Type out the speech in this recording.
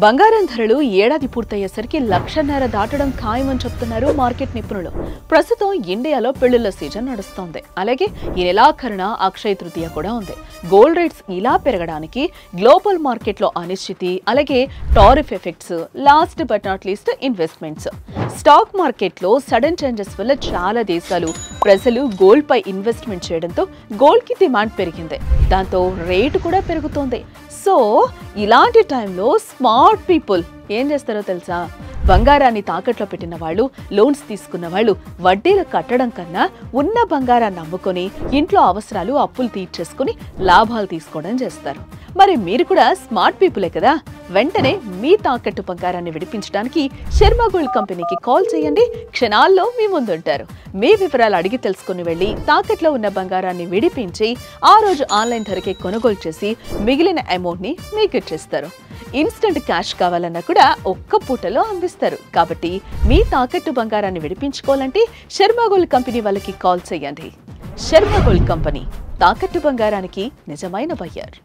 బంగారం ధరలు ఏడాది పూర్తయ్యేసరికి 1,00,000 దాటడం ఖాయమని చెప్తున్నారు మార్కెట్ నిపుణులు. ప్రస్తుతం ఇండియాలో పెళ్లిళ్ల సీజన్ నడుస్తోంది. అలాగే ఈ నెలాఖరున అక్షయ తృతీయ కూడా ఉంది. గోల్డ్ రేట్స్ ఇలా పెరగడానికి గ్లోబల్ మార్కెట్లో అనిశ్చితి, అలాగే tariff effects, last but not least investments. Stock మార్కెట్లో సడన్ చేంజెస్ వల్ల చాలా దేశాలు ప్రజలు గోల్డ్ పై ఇన్వెస్ట్మెంట్ చేయడంతో గోల్డ్ కి డిమాండ్ పెరిగింది. దాంతో రేటు కూడా పెరుగుతోంది. సో ఇలాంటి టైంలో స్మార్ట్ పీపుల్ ఏం చేస్తారో తెలుసా? బంగారాన్ని తాకట్లో పెట్టిన వాళ్ళు, లోన్స్ తీసుకున్న వాళ్ళు వడ్డీలు కట్టడం కన్నా ఉన్న బంగారాన్ని అమ్ముకొని ఇంట్లో అవసరాలు అప్పులు తీర్చేసుకుని లాభాలు తీసుకోవడం చేస్తారు. మరి మీరు కూడా స్మార్ట్ పీపులే కదా? వెంటనే మీ తాకట్టు బంగారాన్ని విడిపించడానికి శర్మ గోల్డ్ కంపెనీకి కాల్ చేయండి. క్షణాల్లో మీ ముందుంటారు. మీ వివరాలు అడిగి తెలుసుకుని వెళ్ళి తాకట్లో ఉన్న బంగారాన్ని విడిపించి ఆ రోజు ఆన్లైన్ ధరకే కొనుగోలు చేసి మిగిలిన అమౌంట్ ని మీకు ఇచ్చేస్తారు. ఇన్స్టెంట్ క్యాష్ కావాలన్నా కూడా ఒక్క పూటలో అందిస్తారు. కాబట్టి మీ తాకట్టు బంగారాన్ని విడిపించుకోవాలంటే శర్మ గోల్డ్ కంపెనీ వాళ్ళకి కాల్ చేయండి. శర్మ గోల్డ్ కంపెనీ తాకట్టు బంగారానికి నిజమైన బయ్యర్.